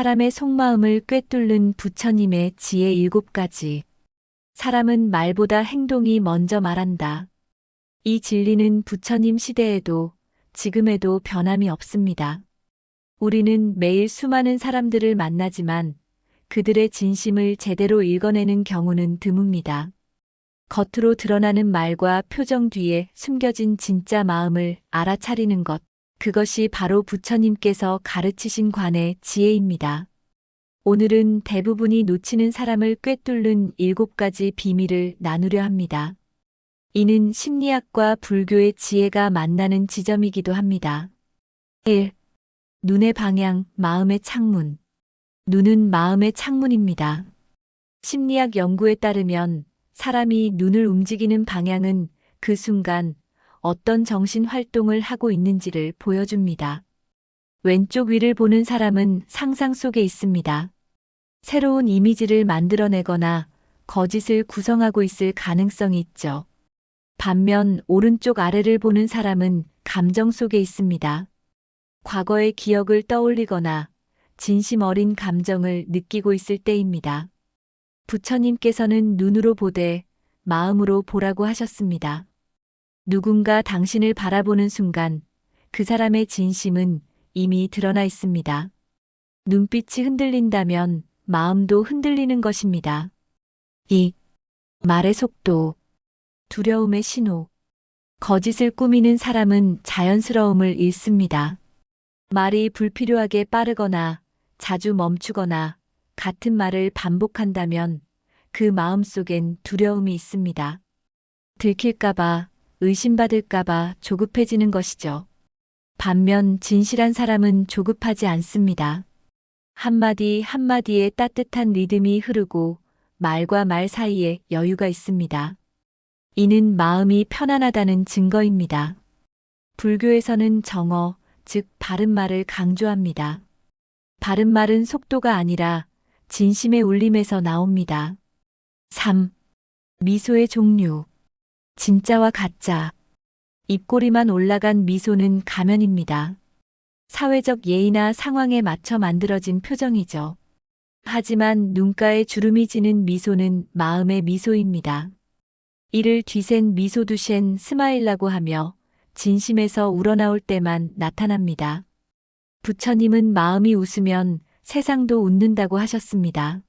사람의 속마음을 꿰뚫는 부처님의 지혜 7가지. 사람은 말보다 행동이 먼저 말한다. 이 진리는 부처님 시대에도 지금에도 변함이 없습니다. 우리는 매일 수많은 사람들을 만나지만 그들의 진심을 제대로 읽어내는 경우는 드뭅니다. 겉으로 드러나는 말과 표정 뒤에 숨겨진 진짜 마음을 알아차리는 것, 그것이 바로 부처님께서 가르치신 관의 지혜입니다. 오늘은 대부분이 놓치는 사람을 꿰뚫는 7가지 비밀을 나누려 합니다. 이는 심리학과 불교의 지혜가 만나는 지점이기도 합니다. 1. 눈의 방향, 마음의 창문. 눈은 마음의 창문입니다. 심리학 연구에 따르면 사람이 눈을 움직이는 방향은 그 순간 어떤 정신 활동을 하고 있는지를 보여줍니다. 왼쪽 위를 보는 사람은 상상 속에 있습니다. 새로운 이미지를 만들어내거나 거짓을 구성하고 있을 가능성이 있죠. 반면 오른쪽 아래를 보는 사람은 감정 속에 있습니다. 과거의 기억을 떠올리거나 진심 어린 감정을 느끼고 있을 때입니다. 부처님께서는 눈으로 보되 마음으로 보라고 하셨습니다. 누군가 당신을 바라보는 순간 그 사람의 진심은 이미 드러나 있습니다. 눈빛이 흔들린다면 마음도 흔들리는 것입니다. 2. 말의 속도. 두려움의 신호. 거짓을 꾸미는 사람은 자연스러움을 잃습니다. 말이 불필요하게 빠르거나 자주 멈추거나 같은 말을 반복한다면 그 마음 속엔 두려움이 있습니다. 들킬까봐, 의심받을까봐 조급해지는 것이죠. 반면 진실한 사람은 조급하지 않습니다. 한마디 한마디에 따뜻한 리듬이 흐르고 말과 말 사이에 여유가 있습니다. 이는 마음이 편안하다는 증거입니다. 불교에서는 정어, 즉 바른 말을 강조합니다. 바른 말은 속도가 아니라 진심의 울림에서 나옵니다. 3. 미소의 종류. 진짜와 가짜. 입꼬리만 올라간 미소는 가면입니다. 사회적 예의나 상황에 맞춰 만들어진 표정이죠. 하지만 눈가에 주름이 지는 미소는 마음의 미소입니다. 이를 뒤센 미소 두셴 스마일라고 하며 진심에서 우러나올 때만 나타납니다. 부처님은 마음이 웃으면 세상도 웃는다고 하셨습니다.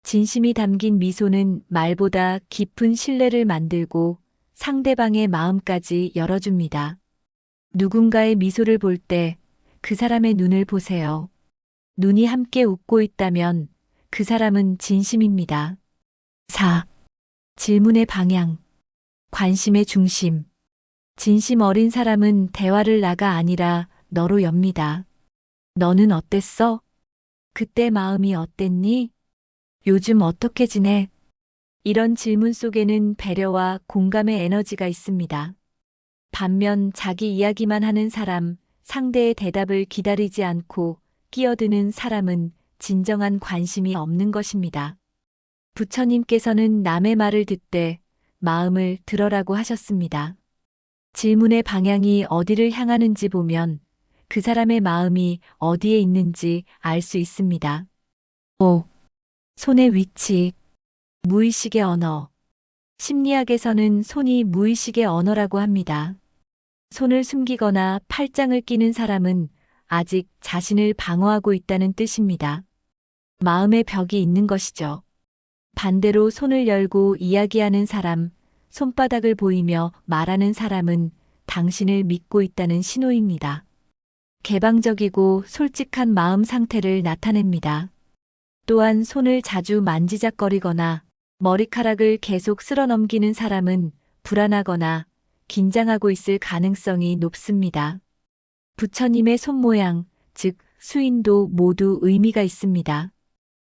진심이 담긴 미소는 말보다 깊은 신뢰를 만들고 상대방의 마음까지 열어줍니다. 누군가의 미소를 볼 때 그 사람의 눈을 보세요. 눈이 함께 웃고 있다면 그 사람은 진심입니다. 4. 질문의 방향. 관심의 중심. 진심 어린 사람은 대화를 나가 아니라 너로 엽니다. 너는 어땠어? 그때 마음이 어땠니? 요즘 어떻게 지내? 이런 질문 속에는 배려와 공감의 에너지가 있습니다. 반면 자기 이야기만 하는 사람, 상대의 대답을 기다리지 않고 끼어드는 사람은 진정한 관심이 없는 것입니다. 부처님께서는 남의 말을 듣되 마음을 들어라고 하셨습니다. 질문의 방향이 어디를 향하는지 보면 그 사람의 마음이 어디에 있는지 알 수 있습니다. 5. 손의 위치. 무의식의 언어. 심리학에서는 손이 무의식의 언어라고 합니다. 손을 숨기거나 팔짱을 끼는 사람은 아직 자신을 방어하고 있다는 뜻입니다. 마음의 벽이 있는 것이죠. 반대로 손을 열고 이야기하는 사람, 손바닥을 보이며 말하는 사람은 당신을 믿고 있다는 신호입니다. 개방적이고 솔직한 마음 상태를 나타냅니다. 또한 손을 자주 만지작거리거나 머리카락을 계속 쓸어넘기는 사람은 불안하거나 긴장하고 있을 가능성이 높습니다. 부처님의 손 모양, 즉 수인도 모두 의미가 있습니다.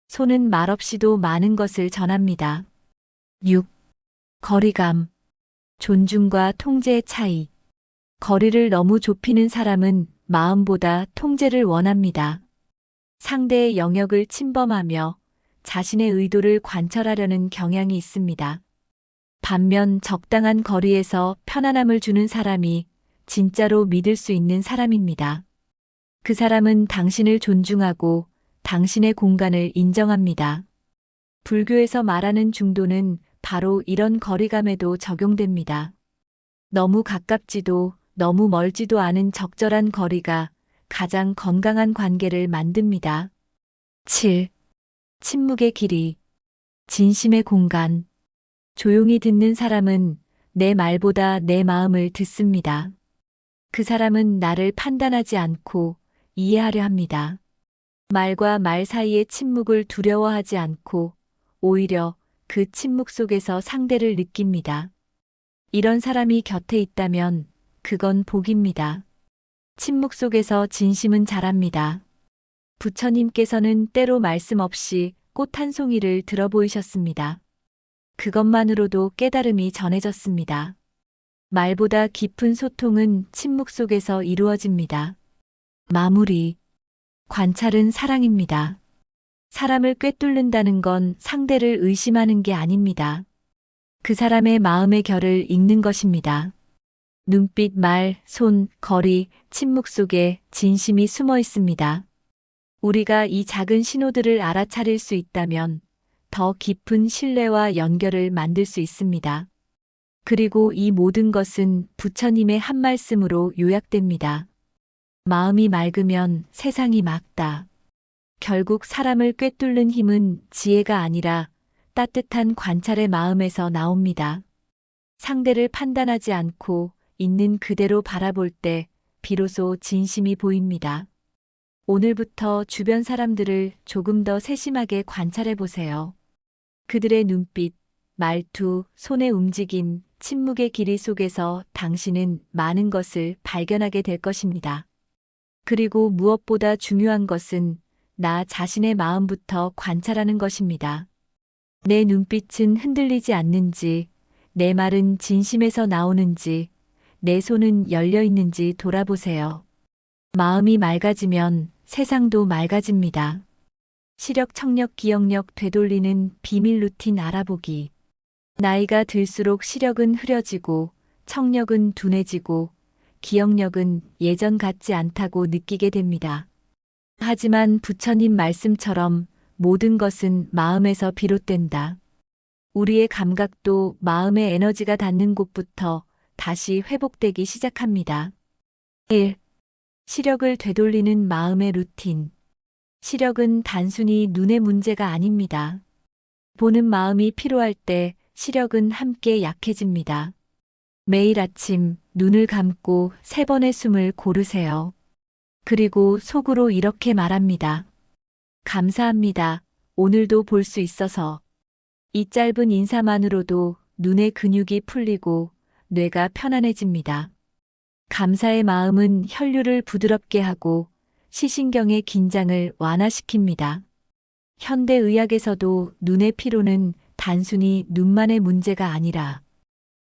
손은 말없이도 많은 것을 전합니다. 6. 거리감. 존중과 통제의 차이. 거리를 너무 좁히는 사람은 마음보다 통제를 원합니다. 상대의 영역을 침범하며 자신의 의도를 관철하려는 경향이 있습니다. 반면 적당한 거리에서 편안함을 주는 사람이 진짜로 믿을 수 있는 사람입니다. 그 사람은 당신을 존중하고 당신의 공간을 인정합니다. 불교에서 말하는 중도는 바로 이런 거리감에도 적용됩니다. 너무 가깝지도 너무 멀지도 않은 적절한 거리가 가장 건강한 관계를 만듭니다. 7. 침묵의 길이. 진심의 공간. 조용히 듣는 사람은 내 말보다 내 마음을 듣습니다. 그 사람은 나를 판단하지 않고 이해하려 합니다. 말과 말 사이의 침묵을 두려워하지 않고 오히려 그 침묵 속에서 상대를 느낍니다. 이런 사람이 곁에 있다면 그건 복입니다. 침묵 속에서 진심은 자랍니다. 부처님께서는 때로 말씀 없이 꽃 한 송이를 들어보이셨습니다. 그것만으로도 깨달음이 전해졌습니다. 말보다 깊은 소통은 침묵 속에서 이루어집니다. 마무리. 관찰은 사랑입니다. 사람을 꿰뚫는다는 건 상대를 의심하는 게 아닙니다. 그 사람의 마음의 결을 읽는 것입니다. 눈빛, 말, 손, 거리, 침묵 속에 진심이 숨어 있습니다. 우리가 이 작은 신호들을 알아차릴 수 있다면 더 깊은 신뢰와 연결을 만들 수 있습니다. 그리고 이 모든 것은 부처님의 한 말씀으로 요약됩니다. 마음이 맑으면 세상이 맑다. 결국 사람을 꿰뚫는 힘은 지혜가 아니라 따뜻한 관찰의 마음에서 나옵니다. 상대를 판단하지 않고 있는 그대로 바라볼 때 비로소 진심이 보입니다. 오늘부터 주변 사람들을 조금 더 세심하게 관찰해 보세요. 그들의 눈빛, 말투, 손의 움직임, 침묵의 길이 속에서 당신은 많은 것을 발견하게 될 것입니다. 그리고 무엇보다 중요한 것은 나 자신의 마음부터 관찰하는 것입니다. 내 눈빛은 흔들리지 않는지, 내 말은 진심에서 나오는지, 내 손은 열려 있는지 돌아보세요. 마음이 맑아지면 세상도 맑아집니다. 시력, 청력, 기억력 되돌리는 비밀 루틴 알아보기. 나이가 들수록 시력은 흐려지고, 청력은 둔해지고, 기억력은 예전 같지 않다고 느끼게 됩니다. 하지만 부처님 말씀처럼 모든 것은 마음에서 비롯된다. 우리의 감각도 마음의 에너지가 닿는 곳부터 다시 회복되기 시작합니다. 1. 시력을 되돌리는 마음의 루틴. 시력은 단순히 눈의 문제가 아닙니다. 보는 마음이 피로할 때 시력은 함께 약해집니다. 매일 아침 눈을 감고 3번의 숨을 고르세요. 그리고 속으로 이렇게 말합니다. 감사합니다. 오늘도 볼 수 있어서. 이 짧은 인사만으로도 눈의 근육이 풀리고 뇌가 편안해집니다. 감사의 마음은 혈류를 부드럽게 하고 시신경의 긴장을 완화시킵니다. 현대의학에서도 눈의 피로는 단순히 눈만의 문제가 아니라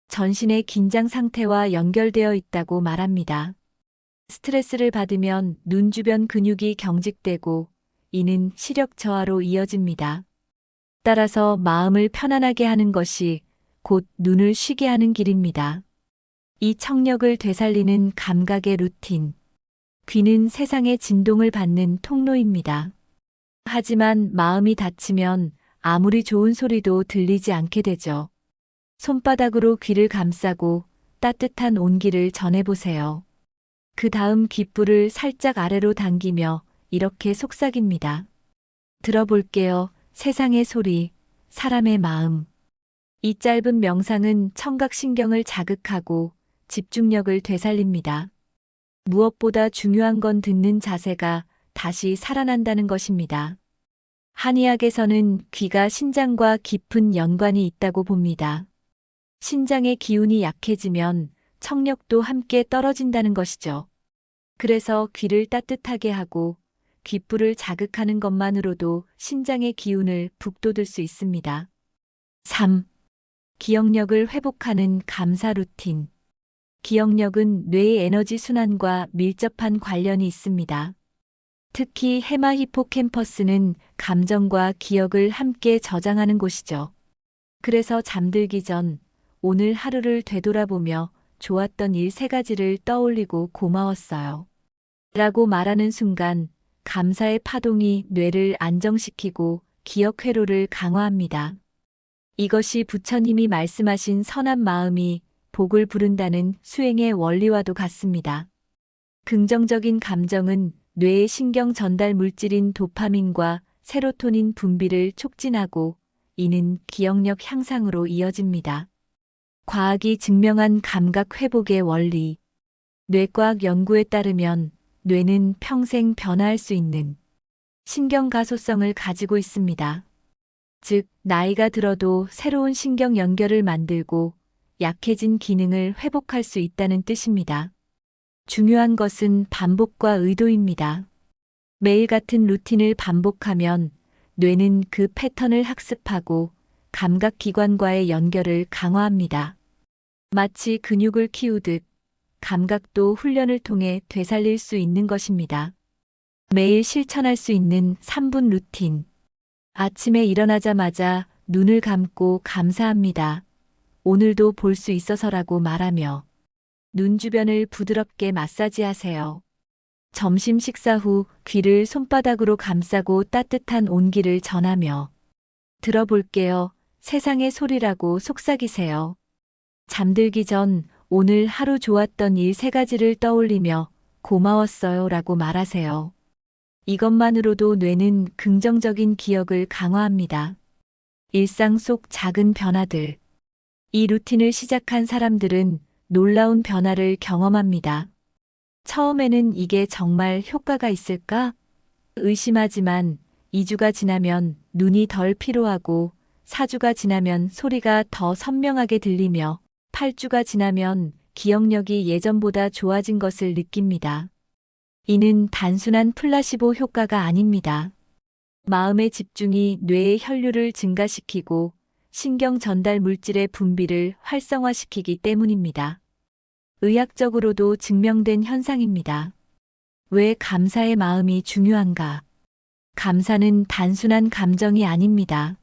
전신의 긴장 상태와 연결되어 있다고 말합니다. 스트레스를 받으면 눈 주변 근육이 경직되고 이는 시력 저하로 이어집니다. 따라서 마음을 편안하게 하는 것이 곧 눈을 쉬게 하는 길입니다. 이 청력을 되살리는 감각의 루틴. 귀는 세상의 진동을 받는 통로입니다. 하지만 마음이 다치면 아무리 좋은 소리도 들리지 않게 되죠. 손바닥으로 귀를 감싸고 따뜻한 온기를 전해보세요. 그 다음 귓불을 살짝 아래로 당기며 이렇게 속삭입니다. 들어볼게요. 세상의 소리, 사람의 마음. 이 짧은 명상은 청각신경을 자극하고 집중력을 되살립니다. 무엇보다 중요한 건 듣는 자세가 다시 살아난다는 것입니다. 한의학에서는 귀가 신장과 깊은 연관이 있다고 봅니다. 신장의 기운이 약해지면 청력도 함께 떨어진다는 것이죠. 그래서 귀를 따뜻하게 하고 귓불을 자극하는 것만으로도 신장의 기운을 북돋을 수 있습니다. 3. 기억력을 회복하는 감사 루틴. 기억력은 뇌의 에너지 순환과 밀접한 관련이 있습니다. 특히 해마 히포캠퍼스는 감정과 기억을 함께 저장하는 곳이죠. 그래서 잠들기 전 오늘 하루를 되돌아보며 좋았던 일 3가지를 떠올리고 고마웠어요. 라고 말하는 순간 감사의 파동이 뇌를 안정시키고 기억 회로를 강화합니다. 이것이 부처님이 말씀하신 선한 마음이 복을 부른다는 수행의 원리와도 같습니다. 긍정적인 감정은 뇌의 신경 전달 물질인 도파민과 세로토닌 분비를 촉진하고 이는 기억력 향상으로 이어집니다. 과학이 증명한 감각 회복의 원리. 뇌과학 연구에 따르면 뇌는 평생 변화할 수 있는 신경 가소성을 가지고 있습니다. 즉, 나이가 들어도 새로운 신경 연결을 만들고 약해진 기능을 회복할 수 있다는 뜻입니다. 중요한 것은 반복과 의도입니다. 매일 같은 루틴을 반복하면 뇌는 그 패턴을 학습하고 감각기관과의 연결을 강화합니다. 마치 근육을 키우듯 감각도 훈련을 통해 되살릴 수 있는 것입니다. 매일 실천할 수 있는 3분 루틴. 아침에 일어나자마자 눈을 감고 감사합니다. 오늘도 볼 수 있어서라고 말하며 눈 주변을 부드럽게 마사지하세요. 점심 식사 후 귀를 손바닥으로 감싸고 따뜻한 온기를 전하며 들어볼게요. 세상의 소리라고 속삭이세요. 잠들기 전 오늘 하루 좋았던 일 3가지를 떠올리며 고마웠어요 라고 말하세요. 이것만으로도 뇌는 긍정적인 기억을 강화합니다. 일상 속 작은 변화들. 이 루틴을 시작한 사람들은 놀라운 변화를 경험합니다. 처음에는 이게 정말 효과가 있을까? 의심하지만 2주가 지나면 눈이 덜 피로하고 4주가 지나면 소리가 더 선명하게 들리며 8주가 지나면 기억력이 예전보다 좋아진 것을 느낍니다. 이는 단순한 플라시보 효과가 아닙니다. 마음의 집중이 뇌의 혈류를 증가시키고 신경 전달 물질의 분비를 활성화시키기 때문입니다. 의학적으로도 증명된 현상입니다. 왜 감사의 마음이 중요한가? 감사는 단순한 감정이 아닙니다.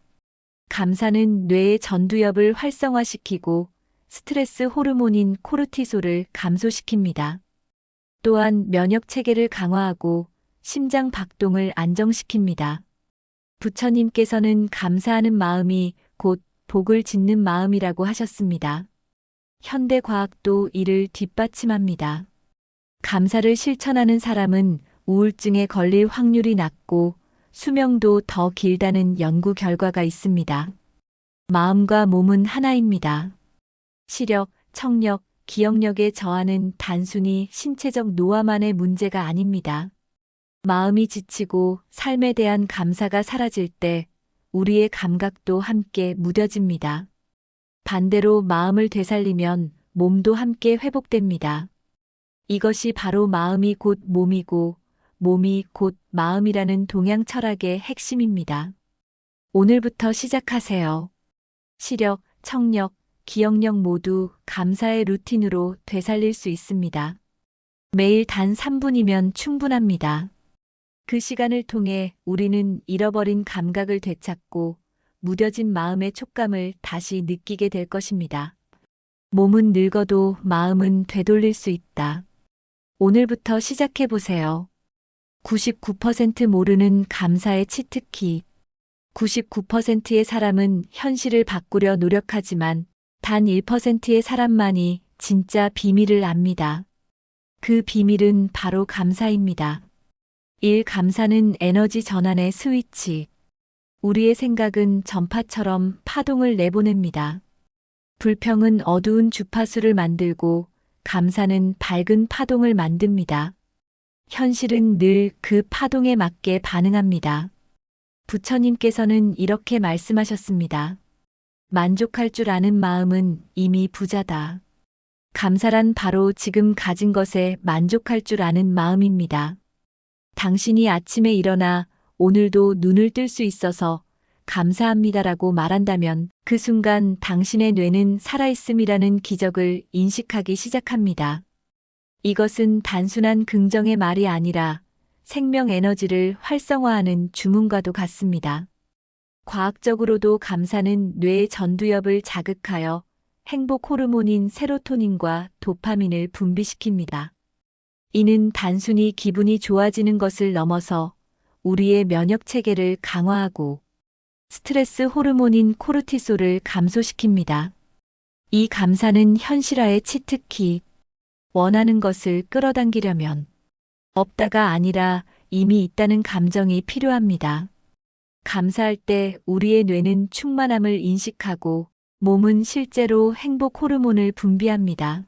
감사는 뇌의 전두엽을 활성화시키고 스트레스 호르몬인 코르티솔을 감소시킵니다. 또한 면역 체계를 강화하고 심장 박동을 안정시킵니다. 부처님께서는 감사하는 마음이 곧 복을 짓는 마음이라고 하셨습니다. 현대 과학도 이를 뒷받침합니다. 감사를 실천하는 사람은 우울증에 걸릴 확률이 낮고 수명도 더 길다는 연구 결과가 있습니다. 마음과 몸은 하나입니다. 시력, 청력, 기억력의 저하는 단순히 신체적 노화만의 문제가 아닙니다. 마음이 지치고 삶에 대한 감사가 사라질 때 우리의 감각도 함께 무뎌집니다. 반대로 마음을 되살리면 몸도 함께 회복됩니다. 이것이 바로 마음이 곧 몸이고 몸이 곧 마음이라는 동양 철학의 핵심입니다. 오늘부터 시작하세요. 시력, 청력, 기억력 모두 감사의 루틴으로 되살릴 수 있습니다. 매일 단 3분이면 충분합니다. 그 시간을 통해 우리는 잃어버린 감각을 되찾고 무뎌진 마음의 촉감을 다시 느끼게 될 것입니다. 몸은 늙어도 마음은 되돌릴 수 있다. 오늘부터 시작해보세요. 99% 모르는 감사의 치트키. 99%의 사람은 현실을 바꾸려 노력하지만 단 1%의 사람만이 진짜 비밀을 압니다. 그 비밀은 바로 감사입니다. 1. 감사는 에너지 전환의 스위치. 우리의 생각은 전파처럼 파동을 내보냅니다. 불평은 어두운 주파수를 만들고 감사는 밝은 파동을 만듭니다. 현실은 늘 그 파동에 맞게 반응합니다. 부처님께서는 이렇게 말씀하셨습니다. 만족할 줄 아는 마음은 이미 부자다. 감사란 바로 지금 가진 것에 만족할 줄 아는 마음입니다. 당신이 아침에 일어나 오늘도 눈을 뜰 수 있어서 감사합니다라고 말한다면 그 순간 당신의 뇌는 살아있음이라는 기적을 인식하기 시작합니다. 이것은 단순한 긍정의 말이 아니라 생명 에너지를 활성화하는 주문과도 같습니다. 과학적으로도 감사는 뇌의 전두엽을 자극하여 행복 호르몬인 세로토닌과 도파민을 분비시킵니다. 이는 단순히 기분이 좋아지는 것을 넘어서 우리의 면역 체계를 강화하고 스트레스 호르몬인 코르티솔을 감소시킵니다. 이 감사는 현실화의 치트키, 원하는 것을 끌어당기려면 없다가 아니라 이미 있다는 감정이 필요합니다. 감사할 때 우리의 뇌는 충만함을 인식하고 몸은 실제로 행복 호르몬을 분비합니다.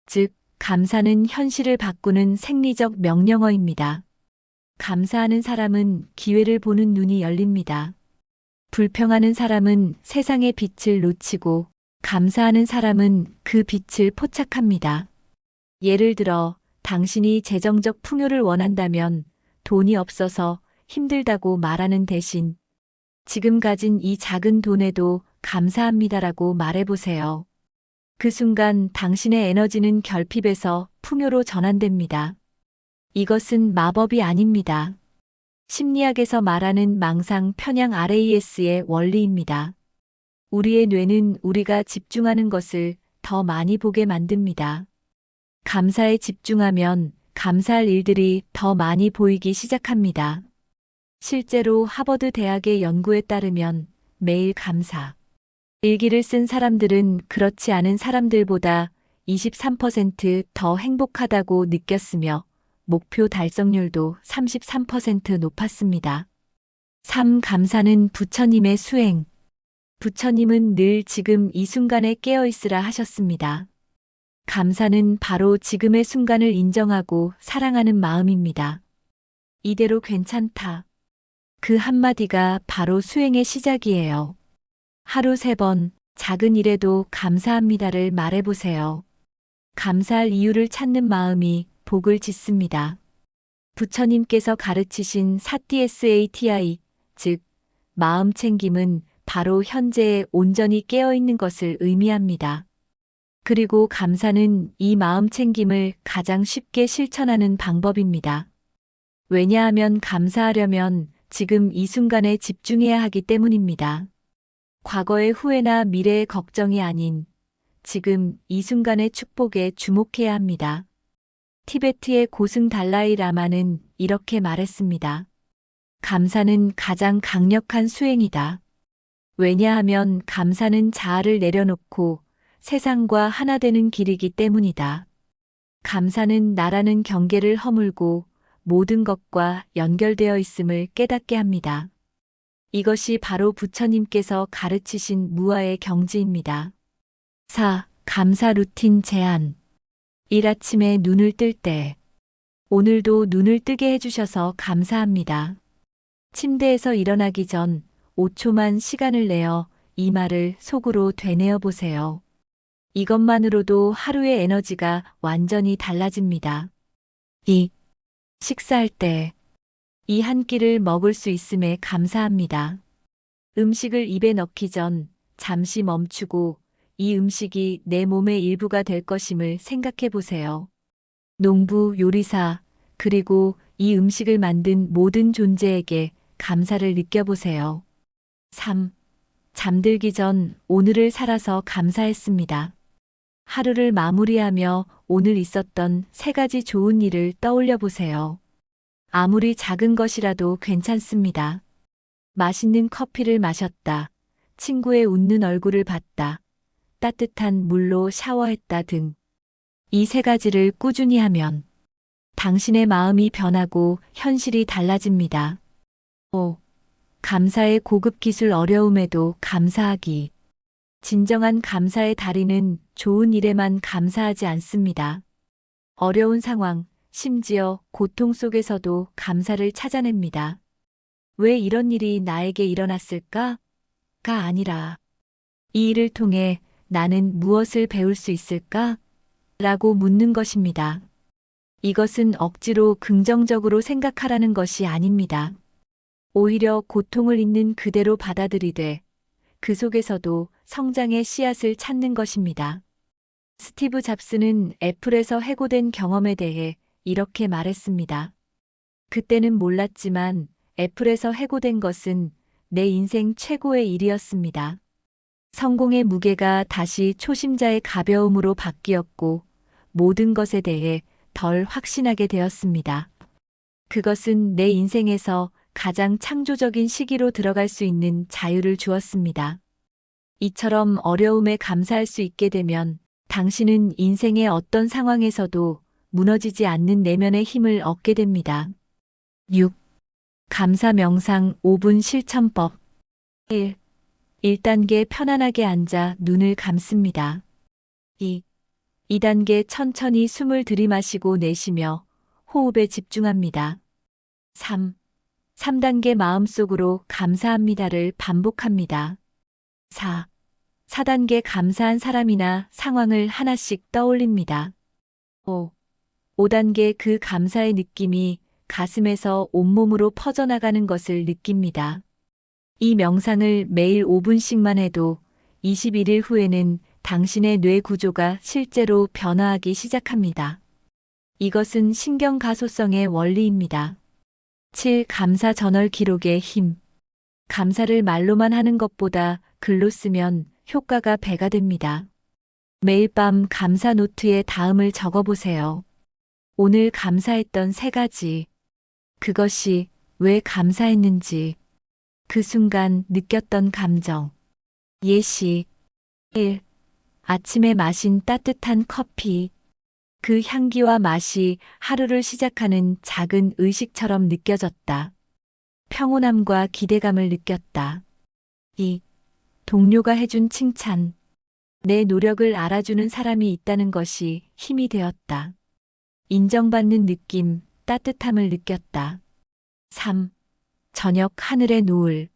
즉, 감사는 현실을 바꾸는 생리적 명령어입니다. 감사하는 사람은 기회를 보는 눈이 열립니다. 불평하는 사람은 세상의 빛을 놓치고 감사하는 사람은 그 빛을 포착합니다. 예를 들어, 당신이 재정적 풍요를 원한다면 돈이 없어서 힘들다고 말하는 대신 지금 가진 이 작은 돈에도 감사합니다라고 말해보세요. 그 순간 당신의 에너지는 결핍에서 풍요로 전환됩니다. 이것은 마법이 아닙니다. 심리학에서 말하는 망상 편향 RAS의 원리입니다. 우리의 뇌는 우리가 집중하는 것을 더 많이 보게 만듭니다. 감사에 집중하면 감사할 일들이 더 많이 보이기 시작합니다. 실제로 하버드 대학의 연구에 따르면 매일 감사 일기를 쓴 사람들은 그렇지 않은 사람들보다 23% 더 행복하다고 느꼈으며 목표 달성률도 33% 높았습니다. 3. 감사는 부처님의 수행. 부처님은 늘 지금 이 순간에 깨어있으라 하셨습니다. 감사는 바로 지금의 순간을 인정하고 사랑하는 마음입니다. 이대로 괜찮다. 그 한마디가 바로 수행의 시작이에요. 하루 3번 작은 일에도 감사합니다를 말해보세요. 감사할 이유를 찾는 마음이 복을 짓습니다. 부처님께서 가르치신 사티SATI, 즉 마음 챙김은 바로 현재에 온전히 깨어있는 것을 의미합니다. 그리고 감사는 이 마음 챙김을 가장 쉽게 실천하는 방법입니다. 왜냐하면 감사하려면 지금 이 순간에 집중해야 하기 때문입니다. 과거의 후회나 미래의 걱정이 아닌 지금 이 순간의 축복에 주목해야 합니다. 티베트의 고승 달라이 라마는 이렇게 말했습니다. 감사는 가장 강력한 수행이다. 왜냐하면 감사는 자아를 내려놓고 세상과 하나 되는 길이기 때문이다. 감사는 나라는 경계를 허물고 모든 것과 연결되어 있음을 깨닫게 합니다. 이것이 바로 부처님께서 가르치신 무아의 경지입니다. 4. 감사 루틴 제안. 일 아침에 눈을 뜰 때, 오늘도 눈을 뜨게 해주셔서 감사합니다. 침대에서 일어나기 전 5초만 시간을 내어 이 말을 속으로 되뇌어 보세요. 이것만으로도 하루의 에너지가 완전히 달라집니다. 2. 식사할 때, 이 한 끼를 먹을 수 있음에 감사합니다. 음식을 입에 넣기 전 잠시 멈추고 이 음식이 내 몸의 일부가 될 것임을 생각해 보세요. 농부, 요리사, 그리고 이 음식을 만든 모든 존재에게 감사를 느껴보세요. 3. 잠들기 전 오늘을 살아서 감사했습니다. 하루를 마무리하며 오늘 있었던 3가지 좋은 일을 떠올려 보세요. 아무리 작은 것이라도 괜찮습니다. 맛있는 커피를 마셨다. 친구의 웃는 얼굴을 봤다. 따뜻한 물로 샤워했다 등. 이 3가지를 꾸준히 하면 당신의 마음이 변하고 현실이 달라집니다. 5. 감사의 고급 기술 어려움에도 감사하기. 진정한 감사의 달인은 좋은 일에만 감사하지 않습니다. 어려운 상황, 심지어 고통 속에서도 감사를 찾아냅니다. 왜 이런 일이 나에게 일어났을까? 가 아니라 이 일을 통해 나는 무엇을 배울 수 있을까? 라고 묻는 것입니다. 이것은 억지로 긍정적으로 생각하라는 것이 아닙니다. 오히려 고통을 있는 그대로 받아들이되 그 속에서도 성장의 씨앗을 찾는 것입니다. 스티브 잡스는 애플에서 해고된 경험에 대해 이렇게 말했습니다. 그때는 몰랐지만 애플에서 해고된 것은 내 인생 최고의 일이었습니다. 성공의 무게가 다시 초심자의 가벼움으로 바뀌었고 모든 것에 대해 덜 확신하게 되었습니다. 그것은 내 인생에서 가장 창조적인 시기로 들어갈 수 있는 자유를 주었습니다. 이처럼 어려움에 감사할 수 있게 되면 당신은 인생의 어떤 상황에서도 무너지지 않는 내면의 힘을 얻게 됩니다. 6. 감사 명상 5분 실천법 1. 1단계 편안하게 앉아 눈을 감습니다. 2. 2단계 천천히 숨을 들이마시고 내쉬며 호흡에 집중합니다. 3. 3단계 마음속으로 감사합니다를 반복합니다. 4. 4단계 감사한 사람이나 상황을 하나씩 떠올립니다. 5. 5단계 그 감사의 느낌이 가슴에서 온몸으로 퍼져나가는 것을 느낍니다. 이 명상을 매일 5분씩만 해도 21일 후에는 당신의 뇌 구조가 실제로 변화하기 시작합니다. 이것은 신경가소성의 원리입니다. 7. 감사 저널 기록의 힘. 감사를 말로만 하는 것보다 글로 쓰면 효과가 배가 됩니다. 매일 밤 감사 노트에 다음을 적어보세요. 오늘 감사했던 3가지. 그것이 왜 감사했는지. 그 순간 느꼈던 감정. 예시. 1. 아침에 마신 따뜻한 커피. 그 향기와 맛이 하루를 시작하는 작은 의식처럼 느껴졌다. 평온함과 기대감을 느꼈다. 2. 동료가 해준 칭찬. 내 노력을 알아주는 사람이 있다는 것이 힘이 되었다. 인정받는 느낌, 따뜻함을 느꼈다. 3. 저녁 하늘의 노을.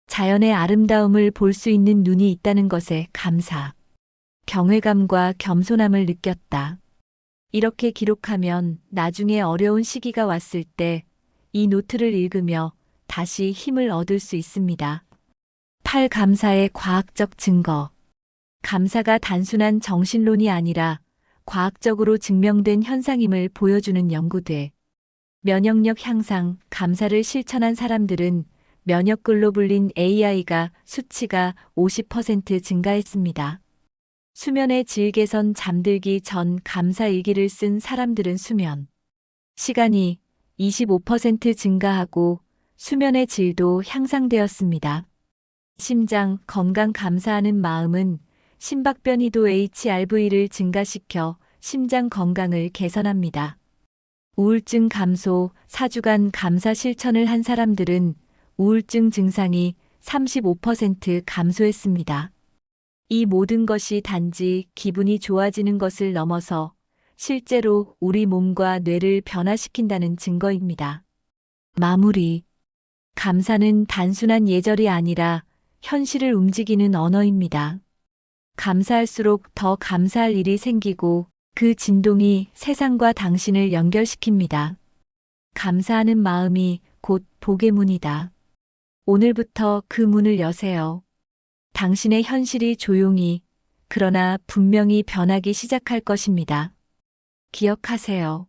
자연의 아름다움을 볼 수 있는 눈이 있다는 것에 감사. 경외감과 겸손함을 느꼈다. 이렇게 기록하면 나중에 어려운 시기가 왔을 때 이 노트를 읽으며 다시 힘을 얻을 수 있습니다. 8. 감사의 과학적 증거. 감사가 단순한 정신론이 아니라 과학적으로 증명된 현상임을 보여주는 연구돼. 면역력 향상, 감사를 실천한 사람들은 면역글로 불린 AI가 수치가 50% 증가했습니다. 수면의 질 개선 잠들기 전 감사 일기를 쓴 사람들은 수면 시간이 25% 증가하고 수면의 질도 향상되었습니다. 심장 건강 감사하는 마음은 심박변이도 HRV를 증가시켜 심장 건강을 개선합니다. 우울증 감소 4주간 감사 실천을 한 사람들은 우울증 증상이 35% 감소했습니다. 이 모든 것이 단지 기분이 좋아지는 것을 넘어서 실제로 우리 몸과 뇌를 변화시킨다는 증거입니다. 마무리. 감사는 단순한 예절이 아니라 현실을 움직이는 언어입니다. 감사할수록 더 감사할 일이 생기고 그 진동이 세상과 당신을 연결시킵니다. 감사하는 마음이 곧 복의 문이다. 오늘부터 그 문을 여세요. 당신의 현실이 조용히, 그러나 분명히 변하기 시작할 것입니다. 기억하세요.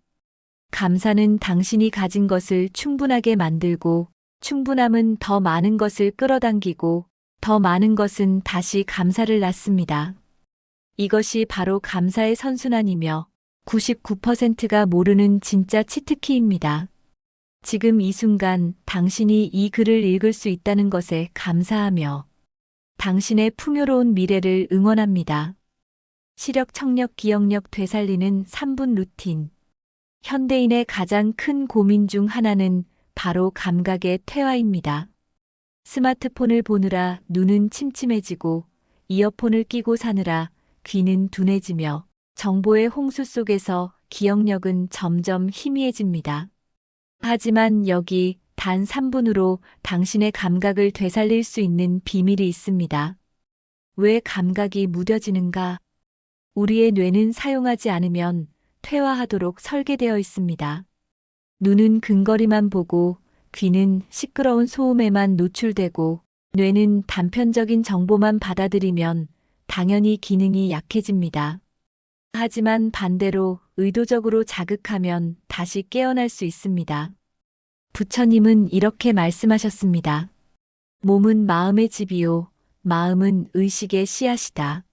감사는 당신이 가진 것을 충분하게 만들고, 충분함은 더 많은 것을 끌어당기고, 더 많은 것은 다시 감사를 낳습니다. 이것이 바로 감사의 선순환이며 99%가 모르는 진짜 치트키입니다. 지금 이 순간 당신이 이 글을 읽을 수 있다는 것에 감사하며 당신의 풍요로운 미래를 응원합니다. 시력, 청력, 기억력 되살리는 3분 루틴. 현대인의 가장 큰 고민 중 하나는 바로 감각의 퇴화입니다. 스마트폰을 보느라 눈은 침침해지고 이어폰을 끼고 사느라 귀는 둔해지며 정보의 홍수 속에서 기억력은 점점 희미해집니다. 하지만 여기 단 3분으로 당신의 감각을 되살릴 수 있는 비밀이 있습니다. 왜 감각이 무뎌지는가? 우리의 뇌는 사용하지 않으면 퇴화하도록 설계되어 있습니다. 눈은 근거리만 보고 귀는 시끄러운 소음에만 노출되고 뇌는 단편적인 정보만 받아들이면 당연히 기능이 약해집니다. 하지만 반대로 의도적으로 자극하면 다시 깨어날 수 있습니다. 부처님은 이렇게 말씀하셨습니다. 몸은 마음의 집이요, 마음은 의식의 씨앗이다.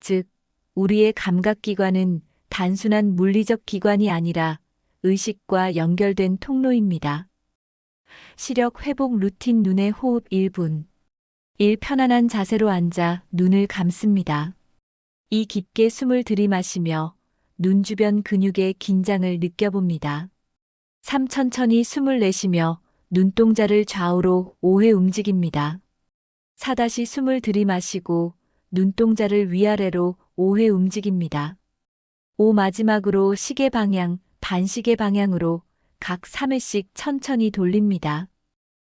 즉, 우리의 감각기관은 단순한 물리적 기관이 아니라 의식과 연결된 통로입니다. 시력 회복 루틴 눈의 호흡 1분. 1. 편안한 자세로 앉아 눈을 감습니다. 2. 깊게 숨을 들이마시며 눈 주변 근육의 긴장을 느껴봅니다. 3. 천천히 숨을 내쉬며 눈동자를 좌우로 5회 움직입니다. 4. 다시 숨을 들이마시고 눈동자를 위아래로 5회 움직입니다. 5. 마지막으로 시계 방향, 반시계 방향으로 각 3회씩 천천히 돌립니다.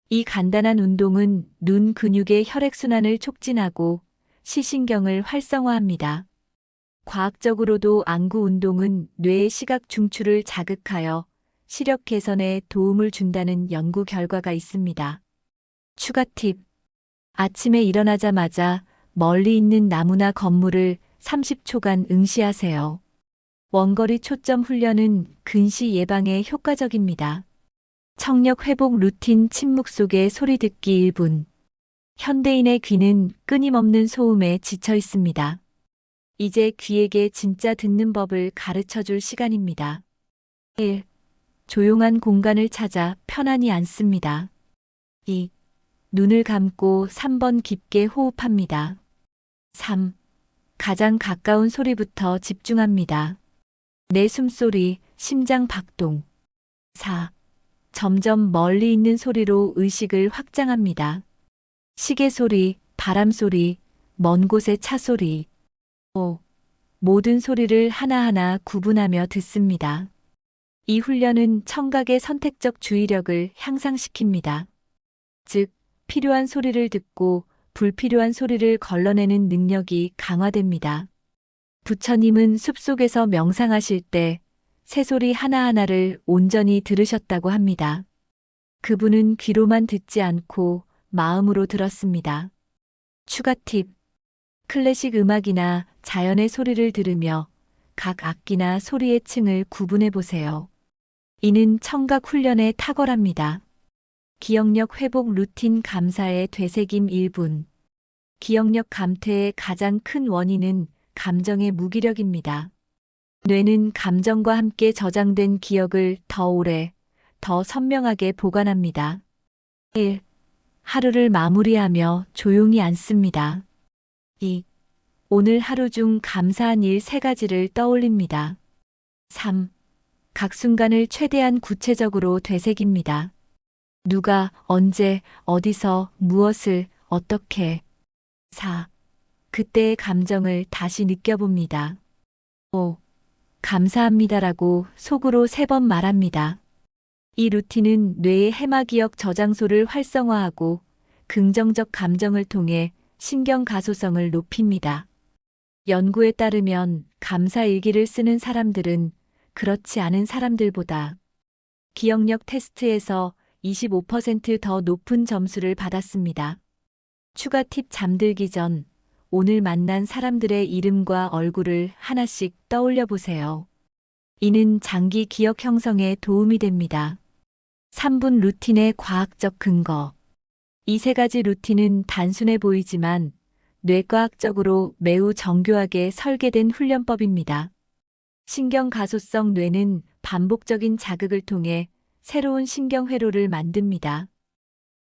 이 간단한 운동은 눈 근육의 혈액순환을 촉진하고 시신경을 활성화합니다. 과학적으로도 안구 운동은 뇌의 시각 중추를 자극하여 시력 개선에 도움을 준다는 연구 결과가 있습니다. 추가 팁. 아침에 일어나자마자 멀리 있는 나무나 건물을 30초간 응시하세요. 원거리 초점 훈련은 근시 예방에 효과적입니다. 청력 회복 루틴 침묵 속의 소리 듣기 1분. 현대인의 귀는 끊임없는 소음에 지쳐 있습니다. 이제 귀에게 진짜 듣는 법을 가르쳐 줄 시간입니다. 1. 조용한 공간을 찾아 편안히 앉습니다. 2. 눈을 감고 3번 깊게 호흡합니다. 3. 가장 가까운 소리부터 집중합니다. 내 숨소리, 심장 박동. 4. 점점 멀리 있는 소리로 의식을 확장합니다. 시계 소리, 바람 소리, 먼 곳의 차 소리. 5. 모든 소리를 하나하나 구분하며 듣습니다. 이 훈련은 청각의 선택적 주의력을 향상시킵니다. 즉, 필요한 소리를 듣고 불필요한 소리를 걸러내는 능력이 강화됩니다. 부처님은 숲속에서 명상하실 때 새소리 하나하나를 온전히 들으셨다고 합니다. 그분은 귀로만 듣지 않고 마음으로 들었습니다. 추가 팁. 클래식 음악이나 자연의 소리를 들으며 각 악기나 소리의 층을 구분해 보세요. 이는 청각 훈련에 탁월합니다. 기억력 회복 루틴 감사의 되새김 1분. 기억력 감퇴의 가장 큰 원인은 감정의 무기력입니다. 뇌는 감정과 함께 저장된 기억을 더 오래, 더 선명하게 보관합니다. 1. 하루를 마무리하며 조용히 앉습니다. 2. 오늘 하루 중 감사한 일 3가지를 떠올립니다. 3. 각 순간을 최대한 구체적으로 되새깁니다. 누가, 언제, 어디서, 무엇을, 어떻게. 4. 그때의 감정을 다시 느껴봅니다. 5. 감사합니다라고 속으로 3번 말합니다. 이 루틴은 뇌의 해마기억 저장소를 활성화하고 긍정적 감정을 통해 신경 가소성을 높입니다. 연구에 따르면 감사 일기를 쓰는 사람들은 그렇지 않은 사람들보다 기억력 테스트에서 25% 더 높은 점수를 받았습니다. 추가 팁. 잠들기 전 오늘 만난 사람들의 이름과 얼굴을 하나씩 떠올려 보세요. 이는 장기 기억 형성에 도움이 됩니다. 3분 루틴의 과학적 근거. 이 3가지 루틴은 단순해 보이지만 뇌과학적으로 매우 정교하게 설계된 훈련법입니다. 신경가소성 뇌는 반복적인 자극을 통해 새로운 신경회로를 만듭니다.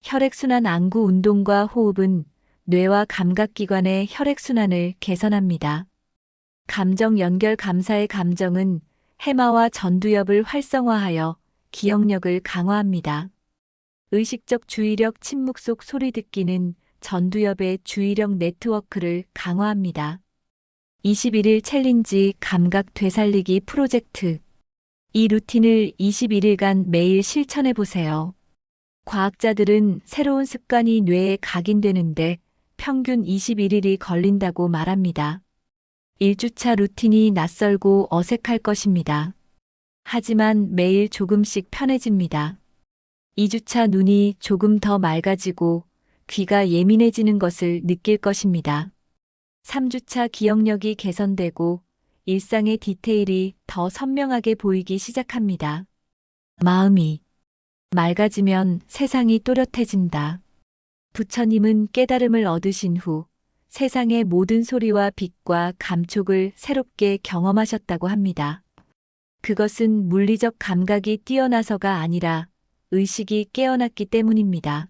혈액순환 안구 운동과 호흡은 뇌와 감각기관의 혈액순환을 개선합니다. 감정 연결 감사의 감정은 해마와 전두엽을 활성화하여 기억력을 강화합니다. 의식적 주의력 침묵 속 소리 듣기는 전두엽의 주의력 네트워크를 강화합니다. 21일 챌린지 감각 되살리기 프로젝트. 이 루틴을 21일간 매일 실천해 보세요. 과학자들은 새로운 습관이 뇌에 각인되는데 평균 21일이 걸린다고 말합니다. 1주차 루틴이 낯설고 어색할 것입니다. 하지만 매일 조금씩 편해집니다. 2주차 눈이 조금 더 맑아지고 귀가 예민해지는 것을 느낄 것입니다. 3주차 기억력이 개선되고 일상의 디테일이 더 선명하게 보이기 시작합니다. 마음이 맑아지면 세상이 또렷해진다. 부처님은 깨달음을 얻으신 후 세상의 모든 소리와 빛과 감촉을 새롭게 경험하셨다고 합니다. 그것은 물리적 감각이 뛰어나서가 아니라 의식이 깨어났기 때문입니다.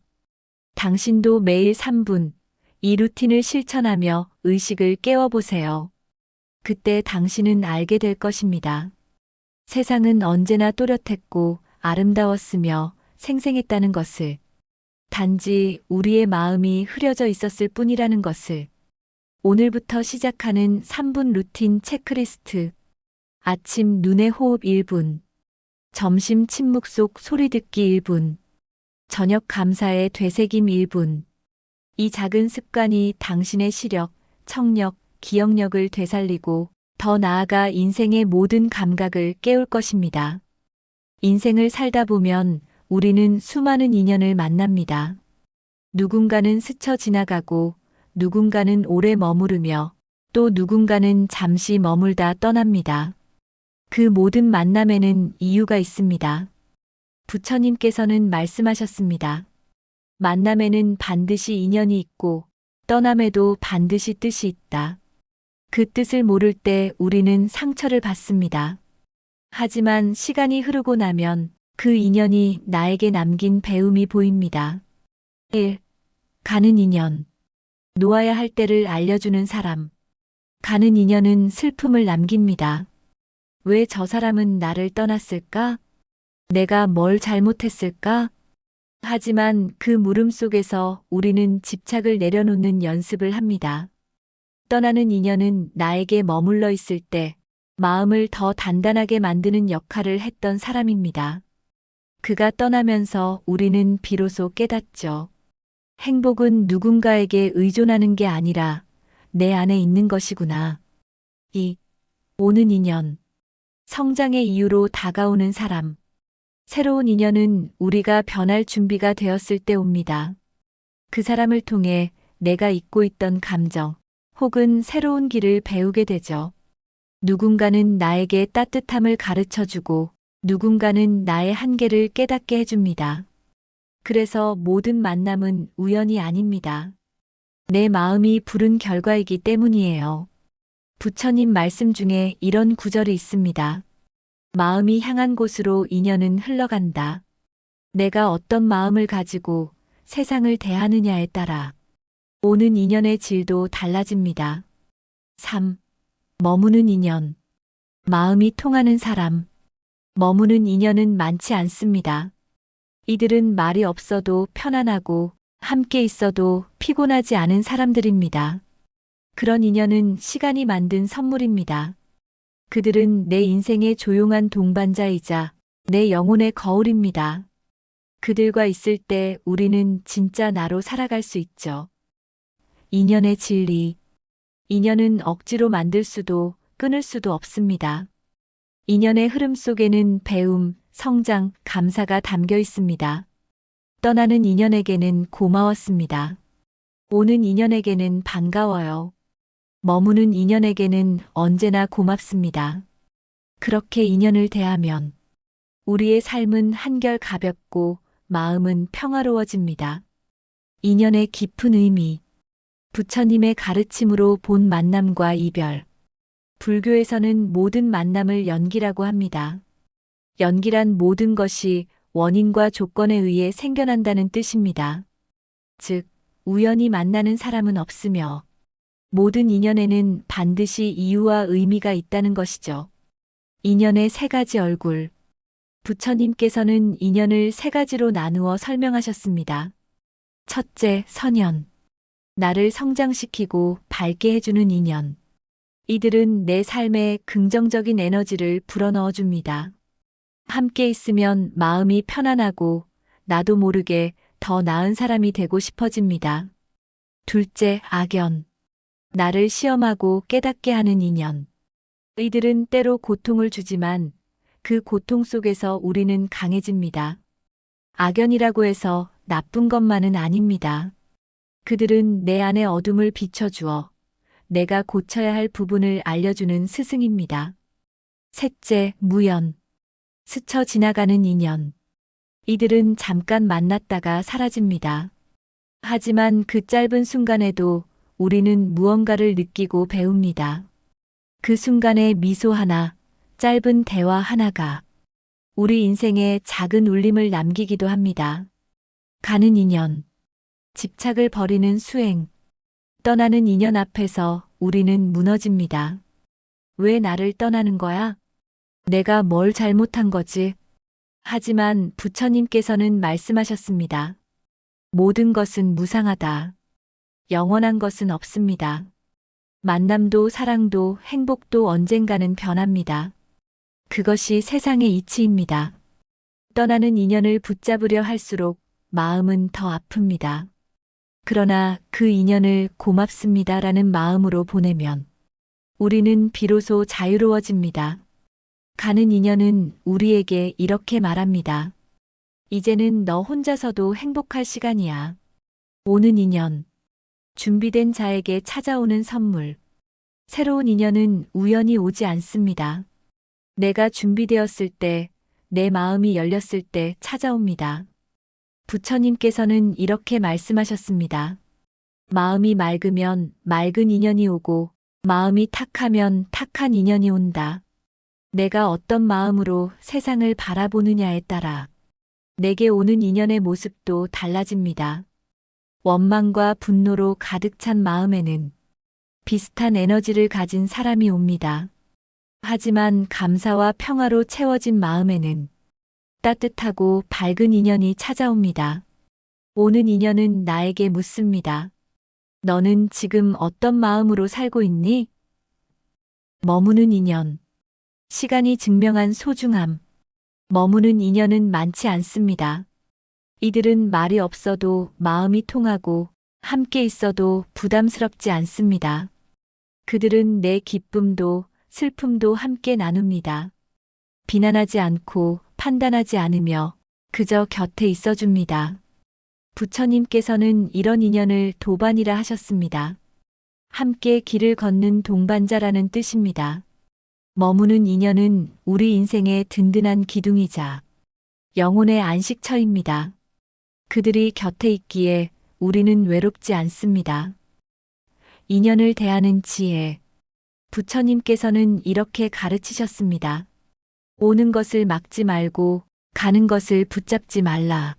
당신도 매일 3분 이 루틴을 실천하며 의식을 깨워보세요. 그때 당신은 알게 될 것입니다. 세상은 언제나 또렷했고 아름다웠으며 생생했다는 것을, 단지 우리의 마음이 흐려져 있었을 뿐이라는 것을. 오늘부터 시작하는 3분 루틴 체크리스트. 아침 눈의 호흡 1분, 점심 침묵 속 소리 듣기 1분, 저녁 감사의 되새김 1분. 이 작은 습관이 당신의 시력, 청력, 기억력을 되살리고 더 나아가 인생의 모든 감각을 깨울 것입니다. 인생을 살다 보면 우리는 수많은 인연을 만납니다. 누군가는 스쳐 지나가고 누군가는 오래 머무르며 또 누군가는 잠시 머물다 떠납니다. 그 모든 만남에는 이유가 있습니다. 부처님께서는 말씀하셨습니다. 만남에는 반드시 인연이 있고 떠남에도 반드시 뜻이 있다. 그 뜻을 모를 때 우리는 상처를 받습니다. 하지만 시간이 흐르고 나면 그 인연이 나에게 남긴 배움이 보입니다. 1. 가는 인연. 놓아야 할 때를 알려주는 사람. 가는 인연은 슬픔을 남깁니다. 왜 저 사람은 나를 떠났을까? 내가 뭘 잘못했을까? 하지만 그 물음 속에서 우리는 집착을 내려놓는 연습을 합니다. 떠나는 인연은 나에게 머물러 있을 때 마음을 더 단단하게 만드는 역할을 했던 사람입니다. 그가 떠나면서 우리는 비로소 깨닫죠. 행복은 누군가에게 의존하는 게 아니라 내 안에 있는 것이구나. 2. 오는 인연. 성장의 이유로 다가오는 사람. 새로운 인연은 우리가 변할 준비가 되었을 때 옵니다. 그 사람을 통해 내가 잊고 있던 감정 혹은 새로운 길을 배우게 되죠. 누군가는 나에게 따뜻함을 가르쳐주고 누군가는 나의 한계를 깨닫게 해줍니다. 그래서 모든 만남은 우연이 아닙니다. 내 마음이 부른 결과이기 때문이에요. 부처님 말씀 중에 이런 구절이 있습니다. 마음이 향한 곳으로 인연은 흘러간다. 내가 어떤 마음을 가지고 세상을 대하느냐에 따라 오는 인연의 질도 달라집니다. 3. 머무는 인연. 마음이 통하는 사람. 머무는 인연은 많지 않습니다. 이들은 말이 없어도 편안하고 함께 있어도 피곤하지 않은 사람들입니다. 그런 인연은 시간이 만든 선물입니다. 그들은 내 인생의 조용한 동반자이자 내 영혼의 거울입니다. 그들과 있을 때 우리는 진짜 나로 살아갈 수 있죠. 인연의 진리. 인연은 억지로 만들 수도 끊을 수도 없습니다. 인연의 흐름 속에는 배움, 성장, 감사가 담겨 있습니다. 떠나는 인연에게는 고마웠습니다. 오는 인연에게는 반가워요. 머무는 인연에게는 언제나 고맙습니다. 그렇게 인연을 대하면 우리의 삶은 한결 가볍고 마음은 평화로워집니다. 인연의 깊은 의미. 부처님의 가르침으로 본 만남과 이별. 불교에서는 모든 만남을 연기라고 합니다. 연기란 모든 것이 원인과 조건에 의해 생겨난다는 뜻입니다. 즉, 우연히 만나는 사람은 없으며 모든 인연에는 반드시 이유와 의미가 있다는 것이죠. 인연의 세 가지 얼굴. 부처님께서는 인연을 세 가지로 나누어 설명하셨습니다. 첫째, 선연. 나를 성장시키고 밝게 해주는 인연. 이들은 내 삶에 긍정적인 에너지를 불어넣어 줍니다. 함께 있으면 마음이 편안하고 나도 모르게 더 나은 사람이 되고 싶어집니다. 둘째, 악연. 나를 시험하고 깨닫게 하는 인연. 이들은 때로 고통을 주지만 그 고통 속에서 우리는 강해집니다. 악연이라고 해서 나쁜 것만은 아닙니다. 그들은 내 안의 어둠을 비춰주어 내가 고쳐야 할 부분을 알려주는 스승입니다. 셋째, 무연. 스쳐 지나가는 인연. 이들은 잠깐 만났다가 사라집니다. 하지만 그 짧은 순간에도 우리는 무언가를 느끼고 배웁니다. 그 순간의 미소 하나, 짧은 대화 하나가 우리 인생에 작은 울림을 남기기도 합니다. 가는 인연, 집착을 버리는 수행, 떠나는 인연 앞에서 우리는 무너집니다. 왜 나를 떠나는 거야? 내가 뭘 잘못한 거지? 하지만 부처님께서는 말씀하셨습니다. 모든 것은 무상하다. 영원한 것은 없습니다. 만남도 사랑도 행복도 언젠가는 변합니다. 그것이 세상의 이치입니다. 떠나는 인연을 붙잡으려 할수록 마음은 더 아픕니다. 그러나 그 인연을 고맙습니다라는 마음으로 보내면 우리는 비로소 자유로워집니다. 가는 인연은 우리에게 이렇게 말합니다. 이제는 너 혼자서도 행복할 시간이야. 오는 인연, 준비된 자에게 찾아오는 선물. 새로운 인연은 우연히 오지 않습니다. 내가 준비되었을 때, 내 마음이 열렸을 때 찾아옵니다. 부처님께서는 이렇게 말씀하셨습니다. 마음이 맑으면 맑은 인연이 오고, 마음이 탁하면 탁한 인연이 온다. 내가 어떤 마음으로 세상을 바라보느냐에 따라 내게 오는 인연의 모습도 달라집니다. 원망과 분노로 가득 찬 마음에는 비슷한 에너지를 가진 사람이 옵니다. 하지만 감사와 평화로 채워진 마음에는 따뜻하고 밝은 인연이 찾아옵니다. 오는 인연은 나에게 묻습니다. 너는 지금 어떤 마음으로 살고 있니? 머무는 인연. 시간이 증명한 소중함. 머무는 인연은 많지 않습니다. 이들은 말이 없어도 마음이 통하고 함께 있어도 부담스럽지 않습니다. 그들은 내 기쁨도 슬픔도 함께 나눕니다. 비난하지 않고 판단하지 않으며 그저 곁에 있어줍니다. 부처님께서는 이런 인연을 도반이라 하셨습니다. 함께 길을 걷는 동반자라는 뜻입니다. 머무는 인연은 우리 인생의 든든한 기둥이자 영혼의 안식처입니다. 그들이 곁에 있기에 우리는 외롭지 않습니다. 인연을 대하는 지혜. 부처님께서는 이렇게 가르치셨습니다. 오는 것을 막지 말고 가는 것을 붙잡지 말라.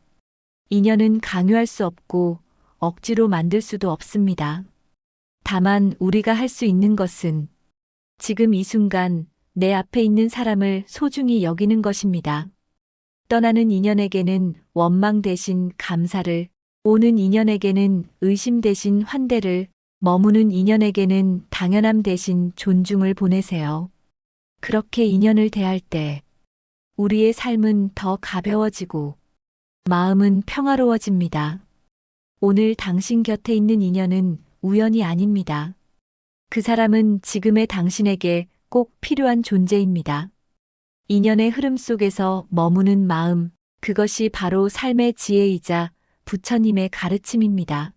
인연은 강요할 수 없고 억지로 만들 수도 없습니다. 다만 우리가 할 수 있는 것은 지금 이 순간 내 앞에 있는 사람을 소중히 여기는 것입니다. 떠나는 인연에게는 원망 대신 감사를, 오는 인연에게는 의심 대신 환대를, 머무는 인연에게는 당연함 대신 존중을 보내세요. 그렇게 인연을 대할 때 우리의 삶은 더 가벼워지고 마음은 평화로워집니다. 오늘 당신 곁에 있는 인연은 우연이 아닙니다. 그 사람은 지금의 당신에게 꼭 필요한 존재입니다. 인연의 흐름 속에서 머무는 마음, 그것이 바로 삶의 지혜이자 부처님의 가르침입니다.